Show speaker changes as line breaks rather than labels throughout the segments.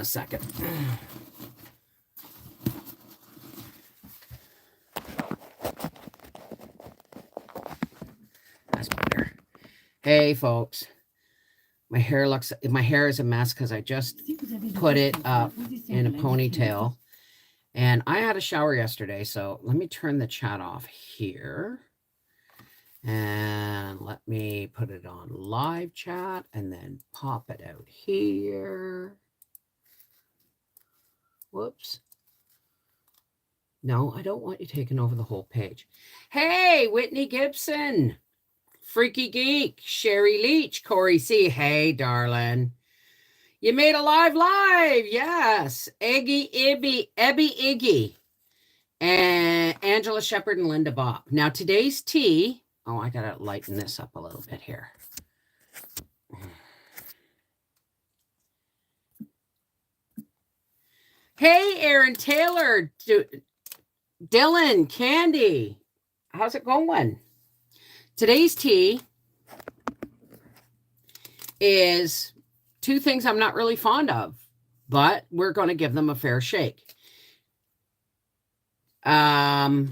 second. That's better. Hey, folks. My hair is a mess because I just put it up in a ponytail. And I had a shower yesterday, so let me turn the chat off here. And let me put it on live chat and then pop it out here. Whoops. No, I don't want you taking over the whole page. Hey, Whitney Gibson, Freaky Geek, Sherry Leach, Corey C. Hey, darling. You made a live, yes. Eggy, Ibby, Ebby, Iggy, and Angela Shepherd and Linda Bob. Now, today's tea. Oh, I got to lighten this up a little bit here. Hey, Aaron Taylor, Dylan, Candy. How's it going? Today's tea is two things I'm not really fond of, but we're going to give them a fair shake. I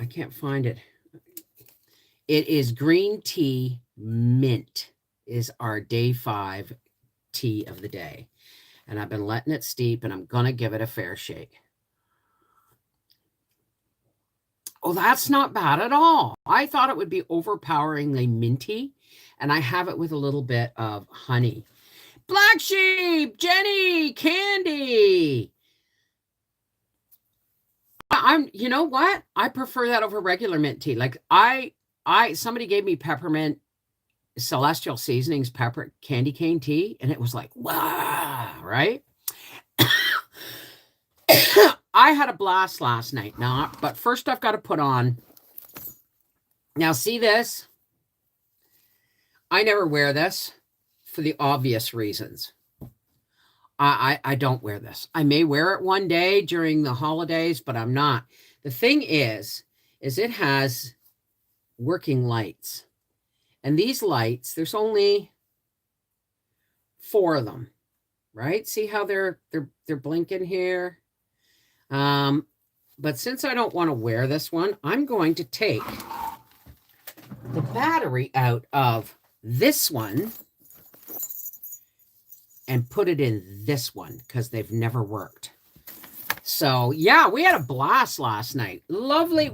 can't find it. It is green tea mint is our day 5 tea of the day. And I've been letting it steep, and I'm going to give it a fair shake. Oh, that's not bad at all. I thought it would be overpoweringly minty, and I have it with a little bit of honey. Black Sheep, Jenny, Candy. You know what? I prefer that over regular mint tea. Like somebody gave me peppermint Celestial Seasonings pepper candy cane tea, and it was like, wow, right? I had a blast last night, but first I've got to put on. Now, see this? I never wear this for the obvious reasons. I don't wear this. I may wear it one day during the holidays, but I'm not. The thing is it has working lights. And these lights, there's only 4 of them, right? See how they're blinking here? But since I don't want to wear this one, I'm going to take the battery out of this one and put it in this one because they've never worked. So yeah, we had a blast last night. Lovely.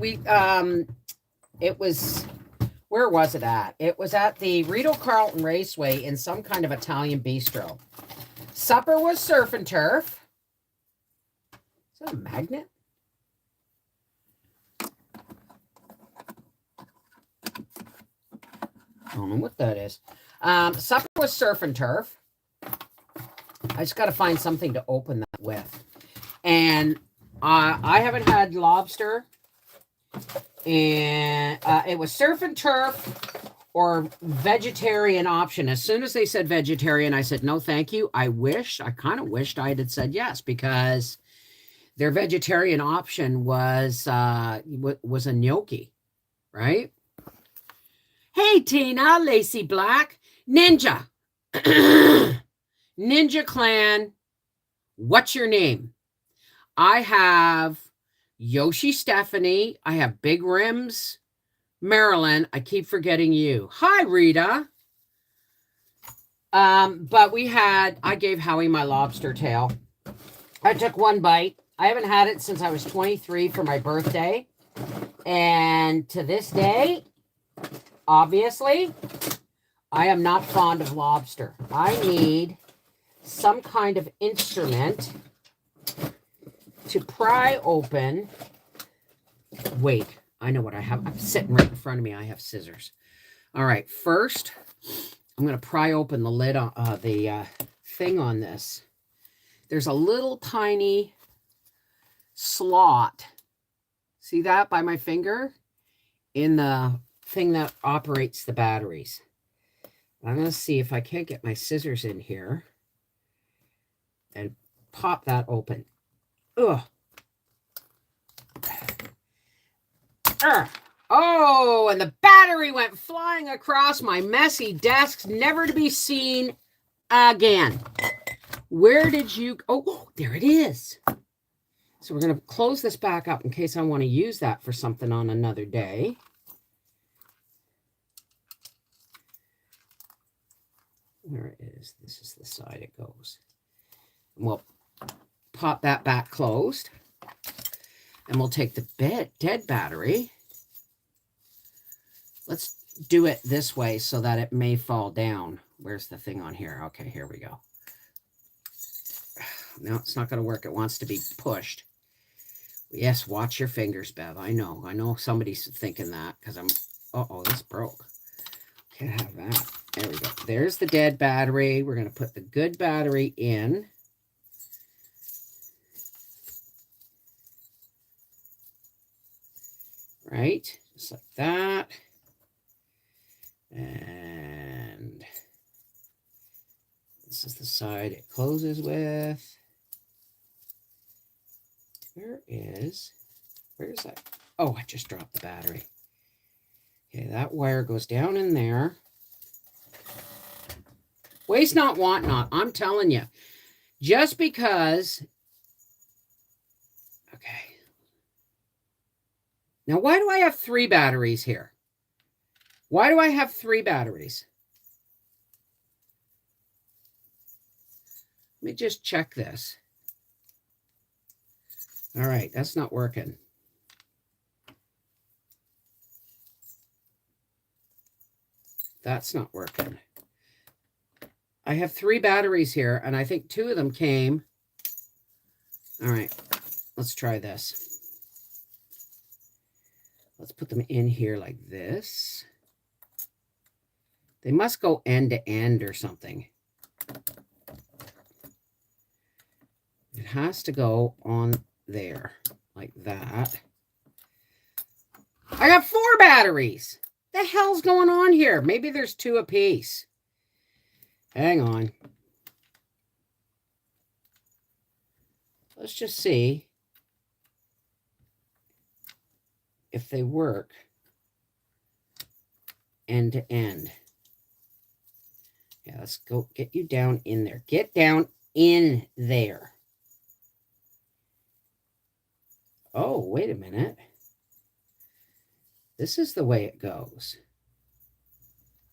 It was, where was it at? It was at the Rito Carlton Raceway in some kind of Italian bistro. Supper was surf and turf. Is that a magnet? I don't know what that is. Supper was surf and turf. I just got to find something to open that with. And I haven't had lobster. And it was surf and turf or vegetarian option. As soon as they said vegetarian, I said, no, thank you. I kind of wished I had said yes, because their vegetarian option was a gnocchi, right? Hey, Tina, Lacey Black, Ninja. Ninja Clan, what's your name? I have Yoshi Stephanie. I have Big Rims, Marilyn. I keep forgetting you. Hi, Rita. But I gave Howie my lobster tail. I took one bite. I haven't had it since I was 23 for my birthday. And to this day, obviously, I am not fond of lobster. I need some kind of instrument to pry open. Wait, I know what I have. I'm sitting right in front of me. I have scissors. All right, first, I'm going to pry open the lid on the thing on this. There's a little tiny slot. See that by my finger? In the thing that operates the batteries. I'm going to see if I can't get my scissors in here and pop that open. Ugh. Oh, and the battery went flying across my messy desk, never to be seen again. Where did you... Oh, there it is. So we're going to close this back up in case I want to use that for something on another day. Where it is. This is the side it goes. And we'll pop that back closed. And we'll take the dead battery. Let's do it this way so that it may fall down. Where's the thing on here? Okay, here we go. No, it's not going to work. It wants to be pushed. Yes, watch your fingers, Bev. I know somebody's thinking that because I'm... Uh-oh, this broke. Can't have that. There we go. There's the dead battery. We're going to put the good battery in. Right? Just like that. And this is the side it closes with. Where's that? Oh, I just dropped the battery. Okay, that wire goes down in there. Waste not, want not. I'm telling you. Just because... Okay. Now, why do I have 3 batteries here? Why do I have 3 batteries? Let me just check this. All right, that's not working. That's not working. I have 3 batteries here, and I think 2 of them came. All right, let's try this. Let's put them in here like this. They must go end to end or something. It has to go on there like that. I got 4 batteries. The hell's going on here? Maybe there's 2 apiece. Hang on. Let's just see if they work end to end. Yeah, let's go get you down in there. Get down in there. Oh, wait a minute. This is the way it goes.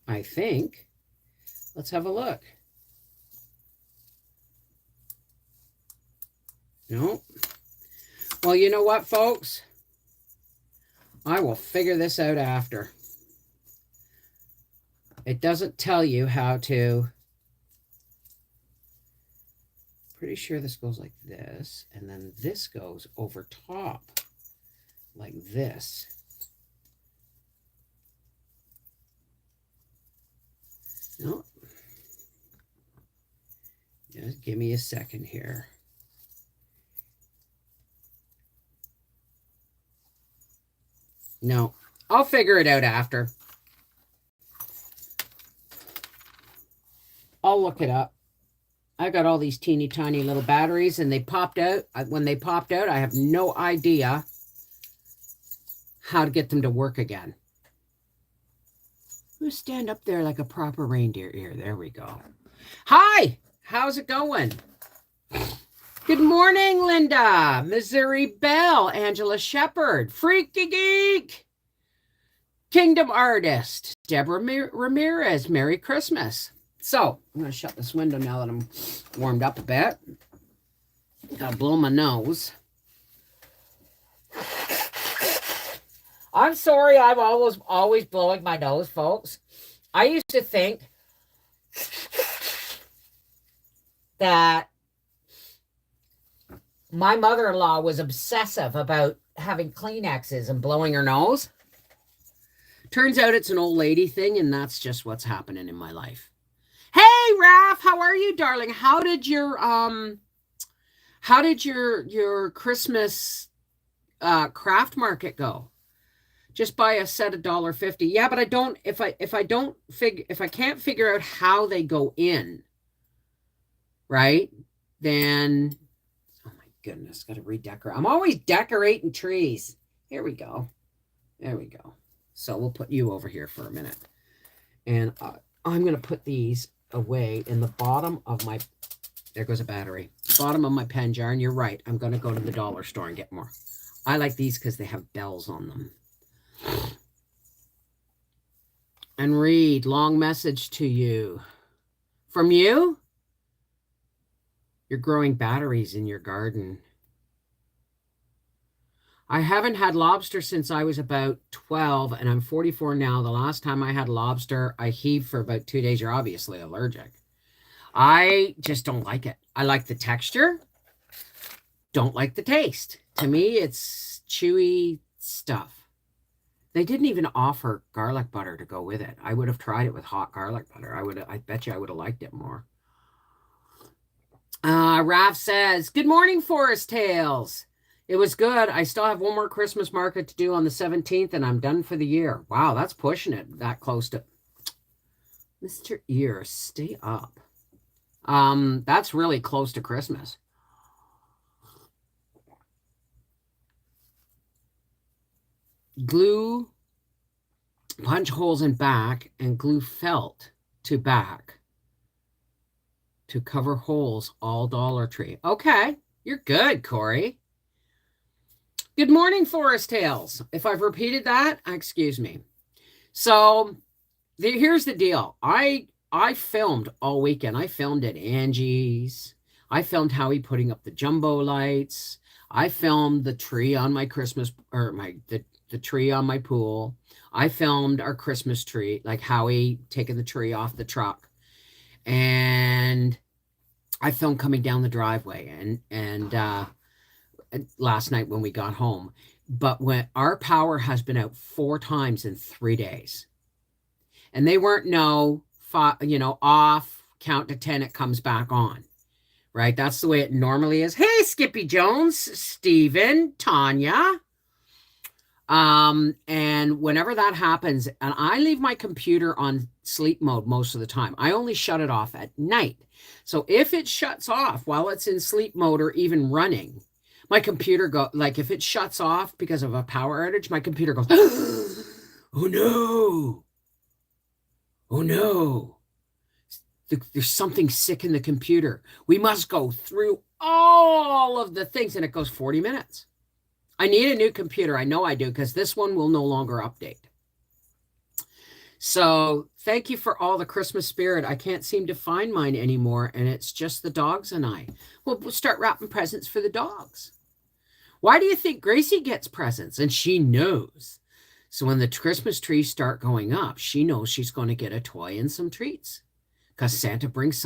I think. Let's have a look. No. Well, you know what, folks? I will figure this out after. It doesn't tell you how to. Pretty sure this goes like this, and then this goes over top like this. No. Just give me a second here. No, I'll figure it out after. I'll look it up. I got all these teeny tiny little batteries and they popped out. When they popped out, I have no idea how to get them to work again. Who stand up there like a proper reindeer ear? There we go. Hi, how's it going? Good morning, Linda, Missouri Belle, Angela Shepherd, Freaky Geek, Kingdom Artist, Deborah Ramirez, Merry Christmas. So, I'm going to shut this window now that I'm warmed up a bit. Gotta blow my nose. I'm sorry I'm always blowing my nose, folks. I used to think that my mother-in-law was obsessive about having Kleenexes and blowing her nose. Turns out it's an old lady thing, and that's just what's happening in my life. Hey, Raph, how are you, darling? How did your Christmas craft market go? Just buy a set of $1.50. Yeah, but I don't. If I can't figure out how they go in, right? Then, oh my goodness, got to redecorate. I'm always decorating trees. Here we go. There we go. So we'll put you over here for a minute, and I'm gonna put these away in the bottom of my There goes a battery. Bottom of my pen jar, and you're right. I'm going to go to the dollar store and get more. I like these because they have bells on them. And read, long message to you. From you? You're growing batteries in your garden. I haven't had lobster since I was about 12, and I'm 44 now. The last time I had lobster, I heaved for about 2 days. You're obviously allergic. I just don't like it. I like the texture. Don't like the taste. To me, it's chewy stuff. They didn't even offer garlic butter to go with it. I would have tried it with hot garlic butter. I bet you I would have liked it more. Raph says, good morning, Forest Tales. It was good. I still have one more Christmas market to do on the 17th, and I'm done for the year. Wow, that's pushing it that close to... Mr. Ear, stay up. That's really close to Christmas. Glue punch holes in back and glue felt to back to cover holes, all Dollar Tree. Okay, you're good, Corey. Good morning, Forest Tales. If I've repeated that, excuse me. So here's the deal. I filmed all weekend. I filmed at Angie's. I filmed Howie putting up the jumbo lights. I filmed the tree on my Christmas, or the tree on my pool. I filmed our Christmas tree, like Howie taking the tree off the truck. And I filmed coming down the driveway and last night when we got home. But when our power has been out 4 times in 3 days, and they weren't off, count to 10, it comes back on, right? That's the way it normally is. Hey, Skippy Jones, Stephen, Tanya. And whenever that happens, and I leave my computer on sleep mode most of the time, I only shut it off at night. So if it shuts off while it's in sleep mode or even running, my computer if it shuts off because of a power outage, my computer goes, oh no. Oh no. There's something sick in the computer. We must go through all of the things, and it goes 40 minutes. I need a new computer. I know I do, because this one will no longer update. So thank you for all the Christmas spirit. I can't seem to find mine anymore, and it's just the dogs and I. We'll start wrapping presents for the dogs. Why do you think Gracie gets presents? And she knows. So when the Christmas trees start going up, she knows she's going to get a toy and some treats, because Santa brings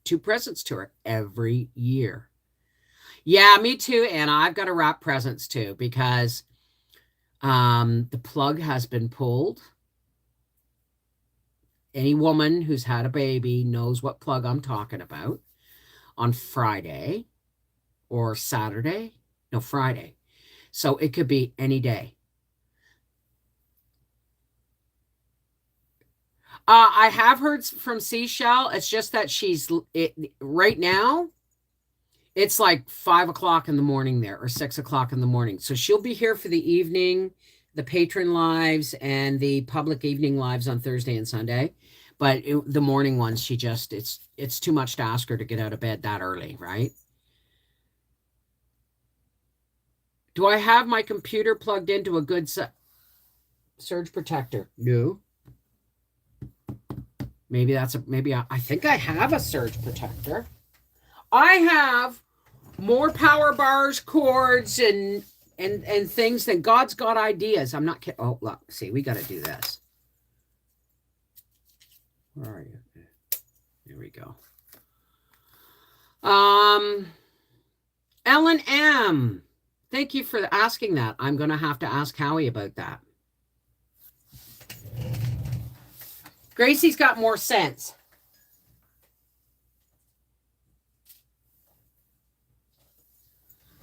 2 presents to her every year. Yeah, me too, Anna. I've got to wrap presents too, because the plug has been pulled. Any woman who's had a baby knows what plug I'm talking about. On Friday or Saturday. No, Friday. So it could be any day. I have heard from Seashell. It's just that right now, it's like 5 o'clock in the morning there, or 6 o'clock in the morning. So she'll be here for the evening, the patron lives and the public evening lives on Thursday and Sunday. But the morning ones, it's too much to ask her to get out of bed that early, right? Do I have my computer plugged into a good surge protector? No. Maybe I think I have a surge protector. I have more power bars, cords, and things than God's got ideas. I'm not kidding. Oh, look, see, we got to do this. Where are you? Here we go. Ellen M. Thank you for asking that. I'm going to have to ask Howie about that. Gracie's got more sense.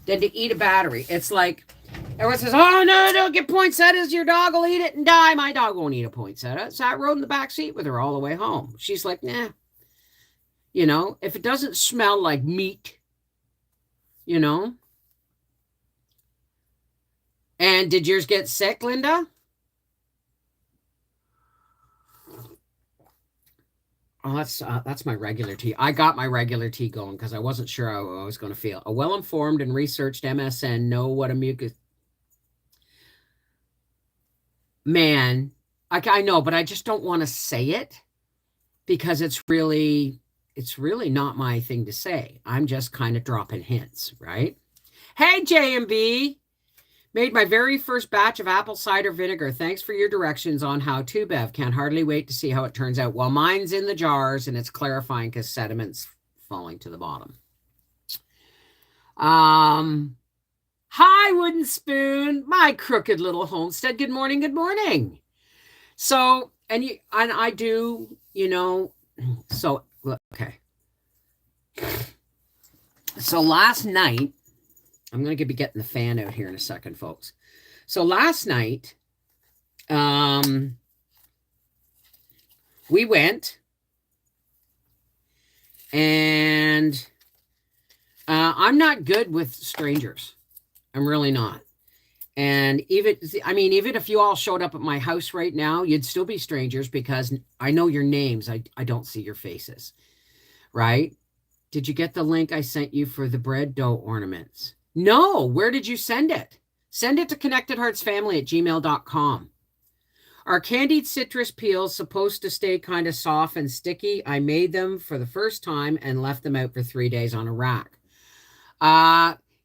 Than to eat a battery. It's like, everyone says, oh, no, don't get poinsettias. Your dog will eat it and die. My dog won't eat a poinsettia. So I rode in the back seat with her all the way home. She's like, nah. If it doesn't smell like meat, And did yours get sick, Linda? Oh, that's my regular tea. I got my regular tea going because I wasn't sure how I was going to feel. A well-informed and researched MSN know what a mucus. Man, I know, but I just don't want to say it because it's really not my thing to say. I'm just kind of dropping hints, right? Hey, JMB. Made my very first batch of apple cider vinegar. Thanks for your directions on how to, Bev. Can't hardly wait to see how it turns out. Well, mine's in the jars and it's clarifying because sediment's falling to the bottom. Hi, Wooden Spoon, my crooked little homestead. Good morning, good morning. So, and I do, so okay. So last night, I'm going to be getting the fan out here in a second, folks. So last night, we went and I'm not good with strangers. I'm really not. And even if you all showed up at my house right now, you'd still be strangers because I know your names. I don't see your faces, right? Did you get the link I sent you for the bread dough ornaments? No, where did you send it? Send it to connectedheartsfamily@gmail.com. Are candied citrus peels supposed to stay kind of soft and sticky? I made them for the first time and left them out for 3 days on a rack.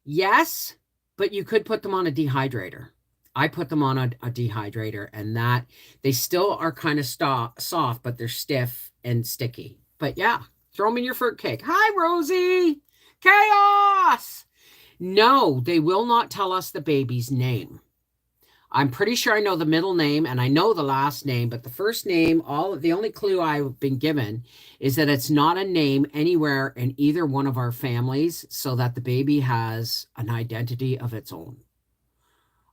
Yes, but you could put them on a dehydrator. I put them on a dehydrator and that they still are kind of soft, but they're stiff and sticky. But yeah, throw them in your fruitcake. Hi, Rosie. Chaos. No, they will not tell us the baby's name. I'm pretty sure I know the middle name and I know the last name, but the first name, the only clue I've been given is that it's not a name anywhere in either one of our families so that the baby has an identity of its own.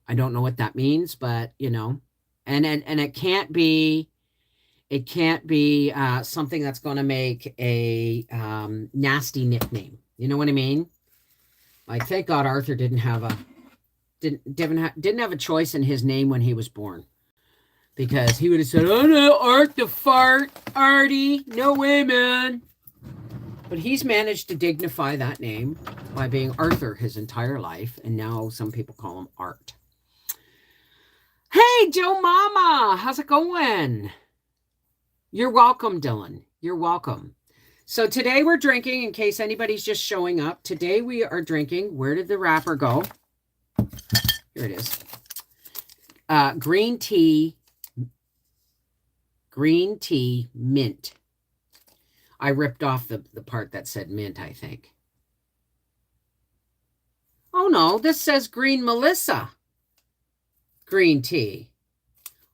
I don't know what that means, but and it can't be something that's going to make a nasty nickname. You know what I mean? Like, thank God Arthur didn't have a choice in his name when he was born, because he would have said, "Oh no, Art the fart, Artie, no way, man." But he's managed to dignify that name by being Arthur his entire life, and now some people call him Art. Hey, Joe Mama, how's it going? You're welcome, Dylan. You're welcome. So today we're drinking, in case anybody's just showing up, today we are drinking, where did the wrapper go? Here it is. Green tea mint. I ripped off the part that said mint, I think. Oh no, this says green Melissa green tea.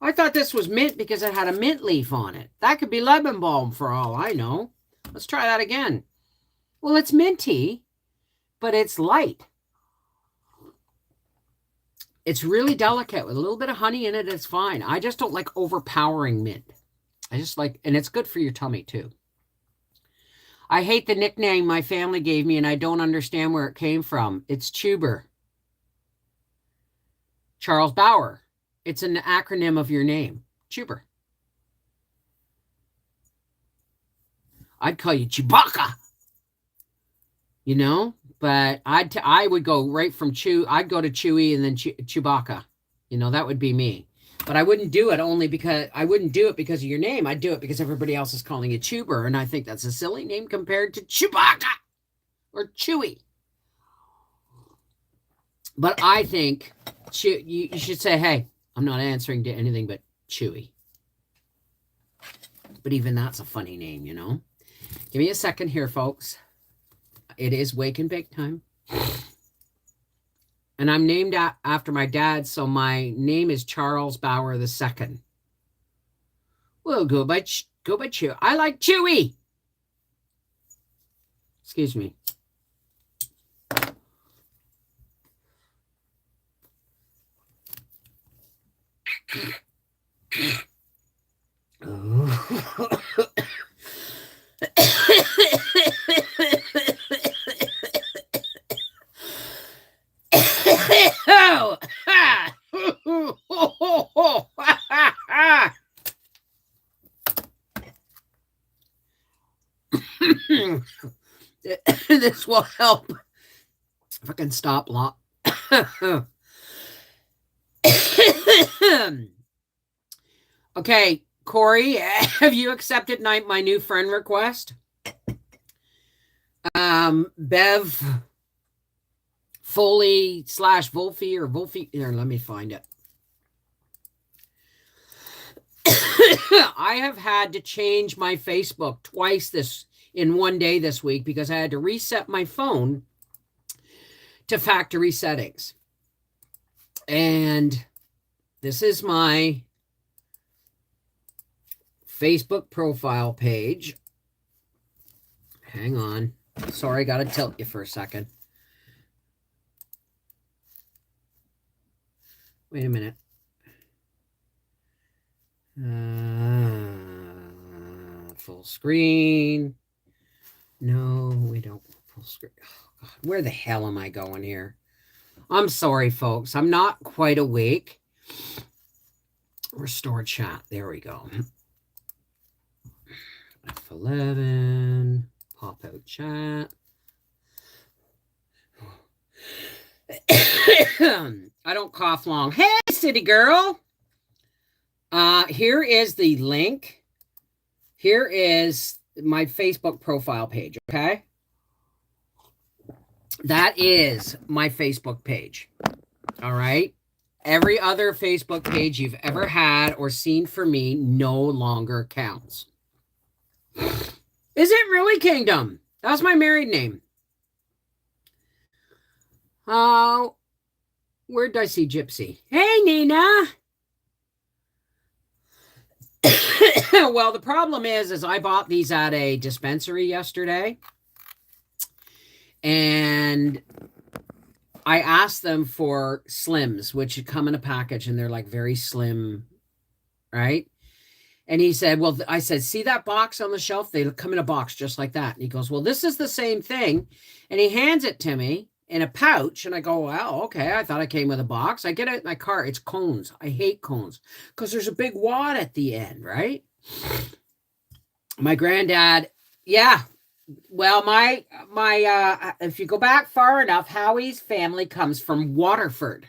I thought this was mint because it had a mint leaf on it. That could be lemon balm for all I know. Let's try that again. Well, it's minty, but it's light. It's really delicate with a little bit of honey in it. It's fine. I just don't like overpowering mint. I just like, and it's good for your tummy too. I hate the nickname my family gave me and I don't understand where it came from. It's Chuber. Charles Bauer. It's an acronym of your name. Chuber. I'd call you Chewbacca. But I would go right from I'd go to Chewy and then Chewbacca. That would be me. But I wouldn't do it because of your name. I'd do it because everybody else is calling you Chuber, and I think that's a silly name compared to Chewbacca or Chewy. But I think you should say, hey, I'm not answering to anything but Chewy. But even that's a funny name, Give me a second here, folks. It is wake and bake time. And I'm named after my dad, so my name is Charles Bauer II. We'll go by Chewy. I like Chewy. Excuse me. will help. Fucking stop lot. Okay, Corey, have you accepted my new friend request? Bev Foley / Wolfie or Wolfie. Here, let me find it. I have had to change my Facebook twice in one day this week because I had to reset my phone to factory settings. And this is my Facebook profile page. Hang on. Sorry, I got to tilt you for a second. Wait a minute. Full screen. No, we don't. Full screen. Oh, God. Where the hell am I going here? I'm sorry, folks. I'm not quite awake. Restore chat. There we go. F11. Pop out chat. I don't cough long. Hey, city girl. Here is the link. Here is my Facebook profile page, okay? That is my Facebook page. All right? Every other Facebook page you've ever had or seen for me no longer counts. Is it really, Kingdom? That's my married name. Oh, where did I see Gypsy? Hey, Nina. Well, the problem is I bought these at a dispensary yesterday. And I asked them for Slims, which come in a package, and they're like very slim, right? And he said, well, I said, see that box on the shelf? They come in a box just like that. And he goes, well, this is the same thing. And he hands it to me in a pouch. And I go, well, okay. I thought I came with a box. I get it in my car. It's cones. I hate cones because there's a big wad at the end, right? My granddad, yeah. Well, my if you go back far enough, Howie's family comes from Waterford.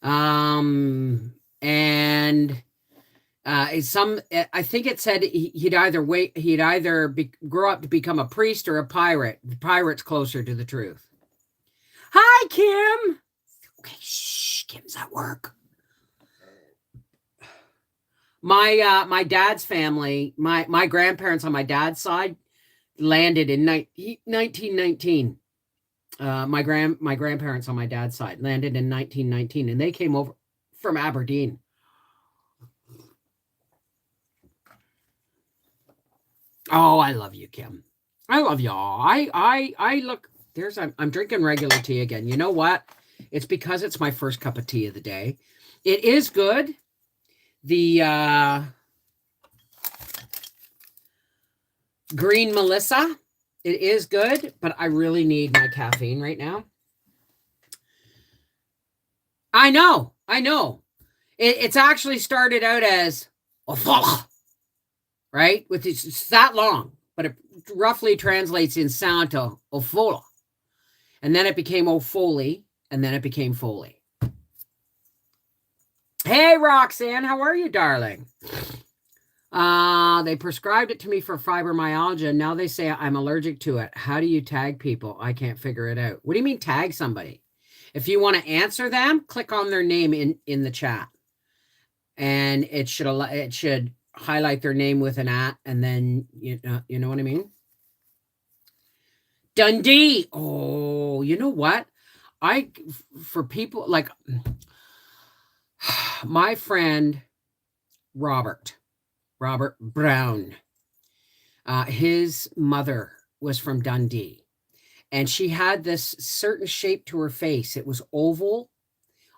And I think it said he'd either grow up to become a priest or a pirate. The pirate's closer to the truth. Hi, Kim. Okay, shh, Kim's at work. My dad's family, my grandparents on my dad's side landed in 1919. My grandparents on my dad's side landed in 1919, and they came over from Aberdeen. Oh, I love you, Kim. I love y'all. I look, I'm drinking regular tea again. You know what? It's because it's my first cup of tea of the day. It is good. The Green Melissa, it is good, but I really need my caffeine right now. I know. It's actually started out as right? It's that long, but it roughly translates in sound to Ofola. And then it became O'Foley, and then it became Foley. Hey, Roxanne, how are you, darling? They prescribed it to me for fibromyalgia. Now they say I'm allergic to it. How do you tag people? I can't figure it out. What do you mean tag somebody? If you want to answer them, click on their name in the chat. And it should highlight their name with an @ and then you know what I mean? Dundee. Oh, you know what? For people like my friend Robert Brown, his mother was from Dundee, and she had this certain shape to her face. It was oval,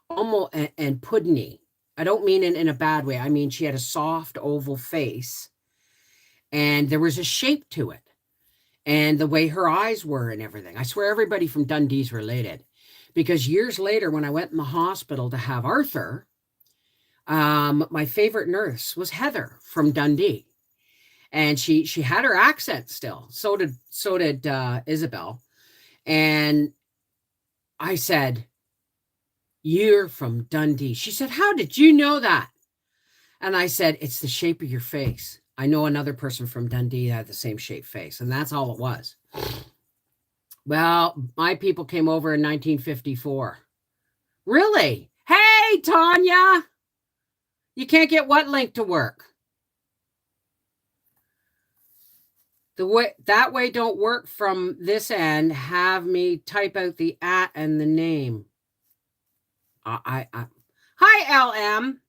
almost and puddingy. I don't mean it in a bad way. I mean, she had a soft oval face, and there was a shape to it, and the way her eyes were and everything. I swear everybody from Dundee's related, because years later when I went in the hospital to have Arthur, my favorite nurse was Heather from Dundee. And she had her accent still. So did Isabel. And I said, "You're from Dundee." She said, "How did you know that?" And I said, "It's the shape of your face. I know another person from Dundee had the same shaped face." And that's all it was. Well, my people came over in 1954. Really? Hey, Tanya! You can't get what link to work? That way don't work from this end. Have me type out the @ and the name. Hi, LM.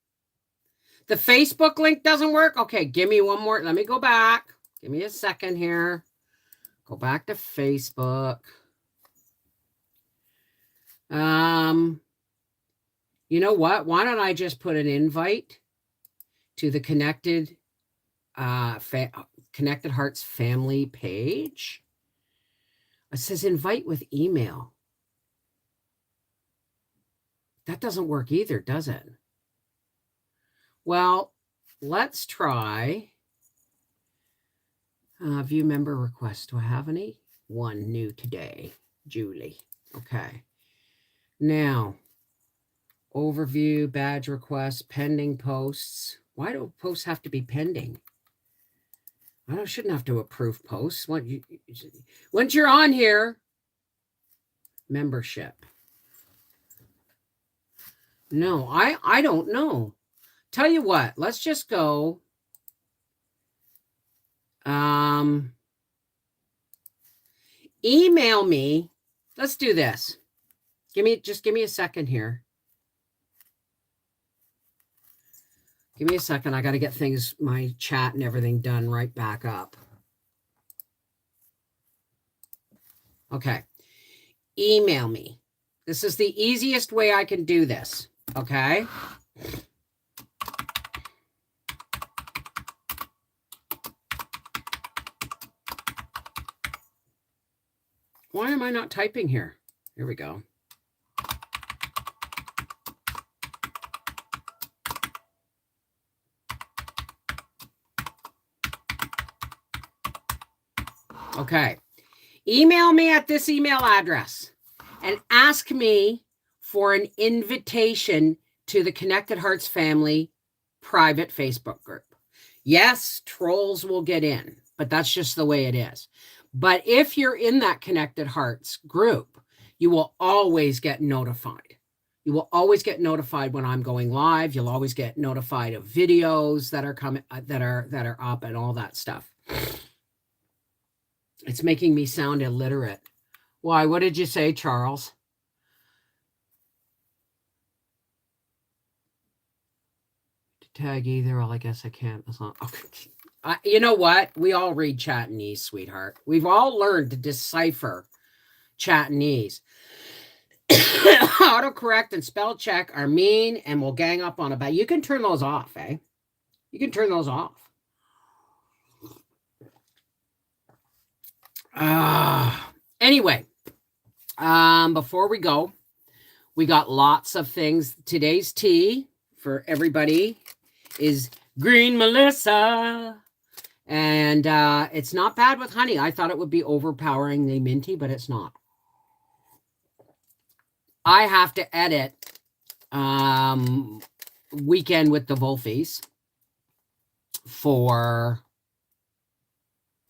The Facebook link doesn't work? Okay, give me one more. Let me go back. Give me a second here. Go back to Facebook. You know what? Why don't I just put an invite to the Connected Hearts family page? It says invite with email. That doesn't work either, does it? Well, let's try view member requests. Do I have any? One new today, Julie. Okay. Now, overview, badge requests, pending posts. Why do posts have to be pending? I shouldn't have to approve posts. Once you're on here, membership. No, I don't know. Tell you what, let's just go. Email me. Let's do this. Give me a second here. Give me a second. I got to get things, my chat and everything done right back up. Okay. Email me. This is the easiest way I can do this. Okay. Why am I not typing here? Here we go. Okay. Email me at this email address and ask me for an invitation to the Connected Hearts family private Facebook group. Yes, trolls will get in, but that's just the way it is. But if you're in that Connected Hearts group, you will always get notified. You will always get notified when I'm going live. You'll always get notified of videos that are coming, that are up, and all that stuff. It's making me sound illiterate. Why? What did you say, Charles? To tag either. Well, I guess I can't. That's not okay. You know what? We all read Chattanese, sweetheart. We've all learned to decipher Chattanese. Autocorrect and spell check are mean and will gang up on about. You can turn those off, eh? You can turn those off. Anyway, before we go, we got lots of things. Today's tea for everybody is Green Melissa. And it's not bad with honey. I thought it would be overpoweringly minty, but it's not. I have to edit Weekend with the Wolfies for...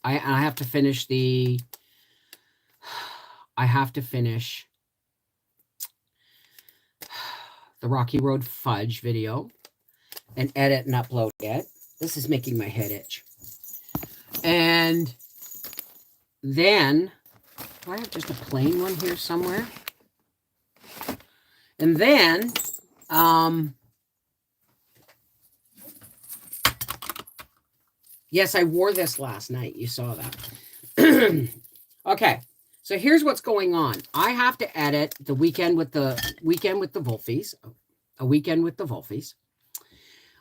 I have to finish the... I have to finish the Rocky Road Fudge video and edit and upload it. This is making my head itch. And then, do I have just a plain one here somewhere? And then, yes, I wore this last night. You saw that. Okay, so here's what's going on. I have to edit the Weekend with the Wolfies. A Weekend with the Wolfies.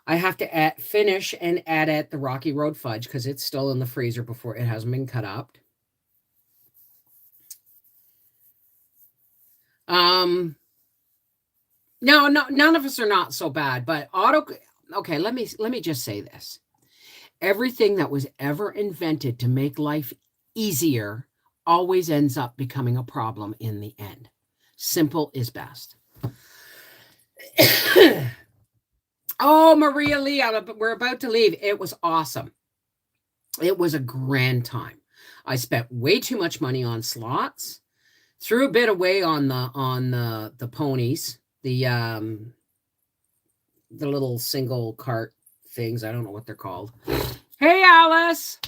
I have to finish and edit the Rocky Road Fudge because it's still in the freezer before it hasn't been cut up. No, none of us are not so bad, but okay, let me just say this. Everything that was ever invented to make life easier always ends up becoming a problem in the end. Simple is best. Oh, Maria Lee, we're about to leave. It was awesome. It was a grand time. I spent way too much money on slots. Threw a bit away on the ponies, the little single cart things. I don't know what they're called. Hey, Alice.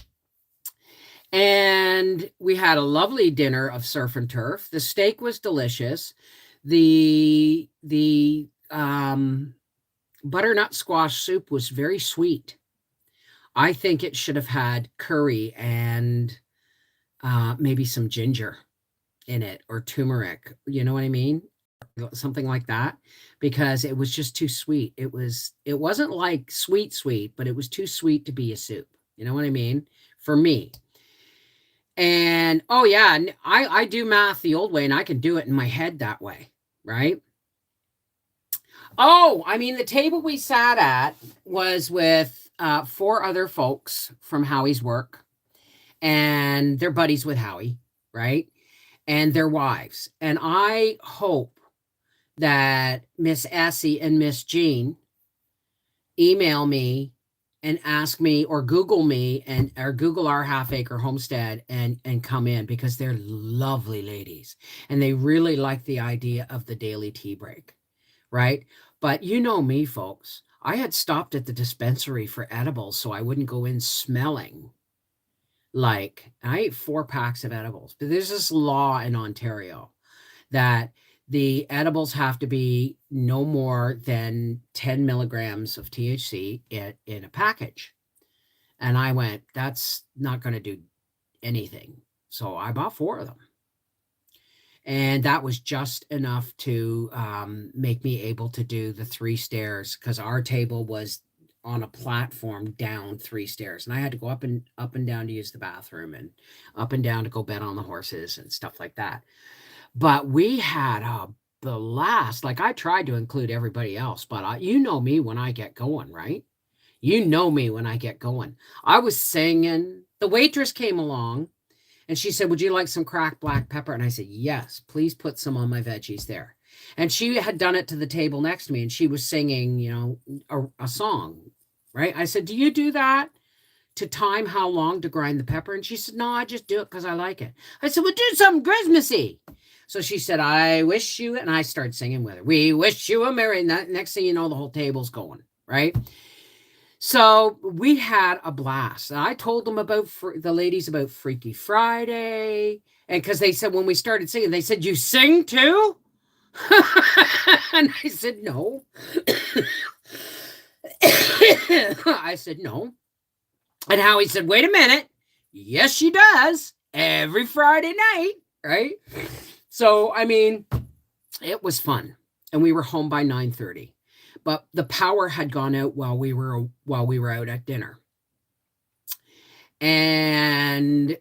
And we had a lovely dinner of surf and turf. The steak was delicious. The butternut squash soup was very sweet. I think it should have had curry and maybe some ginger in it, or turmeric. You know what I mean? Something like that, because it was just too sweet. It wasn't like sweet, but it was too sweet to be a soup. You know what I mean? For me. And oh yeah, I do math the old way, and I can do it in my head that way, right? Oh, I mean, the table we sat at was with 4 other folks from Howie's work, and they're buddies with Howie, right? And their wives. And I hope that Miss Essie and Miss Jean email me and ask me, or Google me, or Google our half acre homestead and come in, because they're lovely ladies and they really like the idea of the daily tea break, right? But you know me, folks, I had stopped at the dispensary for edibles so I wouldn't go in smelling like, I ate 4 packs of edibles. But there's this law in Ontario that the edibles have to be no more than 10 milligrams of THC in a package. And I went, that's not going to do anything. So I bought 4 of them. And that was just enough to make me able to do the 3 stairs, because our table was on a platform down 3 stairs. And I had to go up and down to use the bathroom, and up and down to go bet on the horses and stuff like that. But we had a blast. Like, I tried to include everybody else, but you know me when I get going, right? You know me when I get going. I was singing. The waitress came along and she said, would you like some cracked black pepper? And I said, yes, please put some on my veggies there. And she had done it to the table next to me, and she was singing, you know, a song, right? I said, do you do that to time how long to grind the pepper? And she said, no, I just do it because I like it. I said, well, do something Christmassy. So she said, I wish you, and I started singing with her. We wish you a merry, and next thing you know, the whole table's going, right? So we had a blast. And I told them about the ladies about Freaky Friday. And because they said, when we started singing, they said, you sing too? And I said, no. I said, no. And Howie said, wait a minute. Yes, she does. Every Friday night, right? So, I mean, it was fun. And we were home by 9:30. But the power had gone out while we were out at dinner. And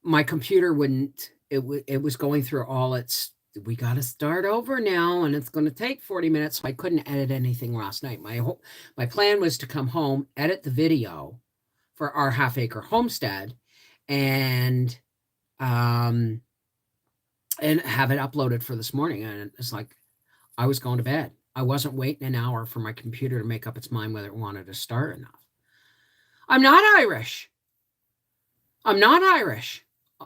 my computer wouldn't, it was going through all its, we got to start over now, and it's going to take 40 minutes. So I couldn't edit anything last night. My plan was to come home, edit the video for our half acre homestead, and have it uploaded for this morning. And it's like, I was going to bed. I wasn't waiting an hour for my computer to make up its mind whether it wanted to start or not. I'm not Irish.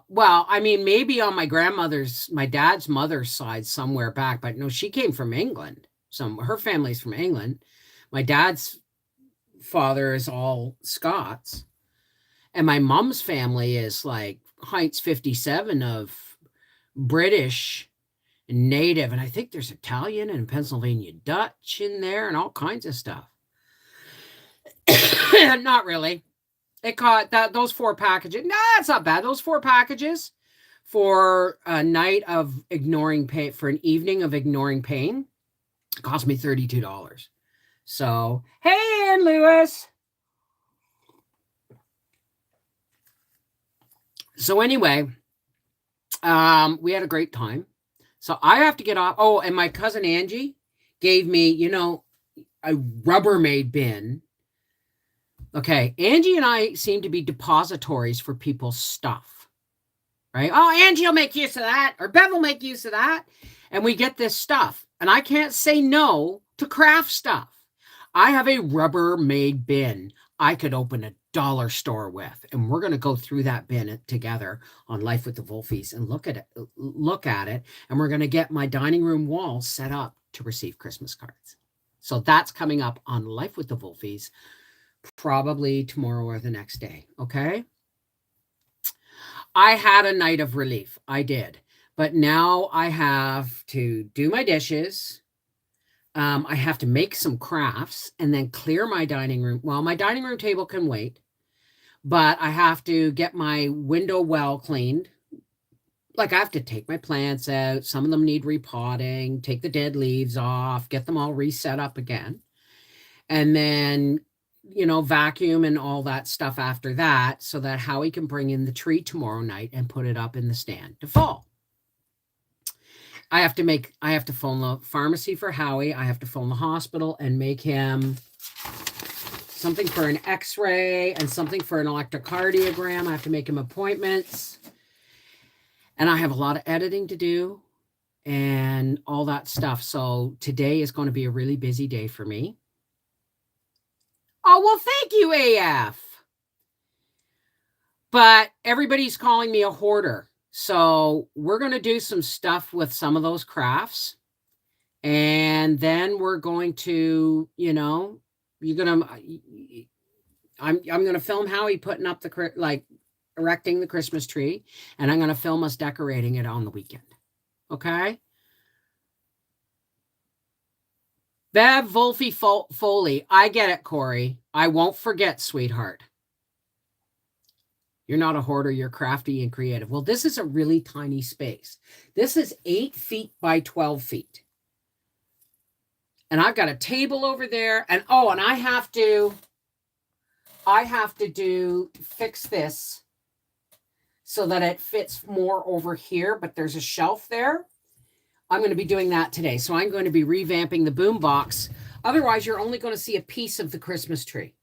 Well, I mean, maybe on my dad's mother's side somewhere back, but no, she came from England. Her family's from England. My dad's father is all Scots. And my mom's family is like Heinz 57 of British native, and I think there's Italian and Pennsylvania Dutch in there and all kinds of stuff. Not really. It caught those 4 packages. No, that's not bad. Those 4 packages for a night of ignoring pain, for an evening of ignoring pain, cost me $32. So, hey, Ann Lewis. So anyway, we had a great time. So I have to get off. Oh, and my cousin Angie gave me, a Rubbermaid bin Okay, Angie and I seem to be depositories for people's stuff, right? Oh, Angie will make use of that, or Bev will make use of that. And we get this stuff. And I can't say no to craft stuff. I have a Rubbermaid bin I could open a dollar store with. And we're going to go through that bin together on Life with the Wolfies and look at it. And we're going to get my dining room wall set up to receive Christmas cards. So that's coming up on Life with the Wolfies, probably tomorrow or the next day. Okay. I had a night of relief. I did. But now I have to do my dishes. I have to make some crafts and then clear my dining room. Well, my dining room table can wait, but I have to get my window well cleaned. Like I have to take my plants out. Some of them need repotting, take the dead leaves off, get them all reset up again. And then, vacuum and all that stuff after that so that Howie can bring in the tree tomorrow night and put it up in the stand to fall. I have to phone the pharmacy for Howie. I have to phone the hospital and make him something for an x-ray and something for an electrocardiogram. I have to make him appointments. And I have a lot of editing to do and all that stuff. So today is going to be a really busy day for me. Oh, well, thank you, AF. But everybody's calling me a hoarder. So we're going to do some stuff with some of those crafts. And then we're going to, I'm going to film Howie putting up erecting the Christmas tree. And I'm going to film us decorating it on the weekend. Okay. Bev Wolfie Foley. I get it, Corey. I won't forget, sweetheart. You're not a hoarder. You're crafty and creative. Well, this is a really tiny space. This is 8 feet by 12 feet. And I've got a table over there. And I have to fix this so that it fits more over here. But there's a shelf there. I'm going to be doing that today. So I'm going to be revamping the boom box. Otherwise, you're only going to see a piece of the Christmas tree,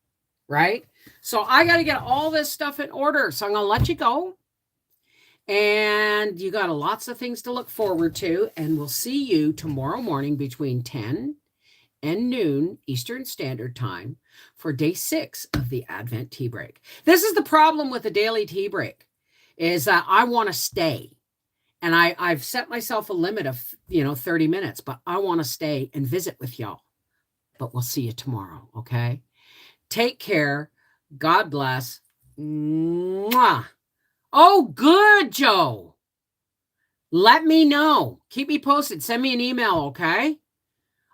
right? So I got to get all this stuff in order. So I'm going to let you go. And you got lots of things to look forward to. And we'll see you tomorrow morning between 10 and noon Eastern Standard Time for day 6 of the Advent Tea Break. This is the problem with the daily tea break, is that I want to stay. And I've set myself a limit of, 30 minutes, but I want to stay and visit with y'all. But we'll see you tomorrow, okay? Take care. God bless. Mwah. Oh, good, Joe. Let me know. Keep me posted. Send me an email, okay?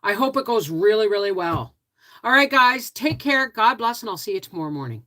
I hope it goes really, really well. All right, guys, take care. God bless, and I'll see you tomorrow morning.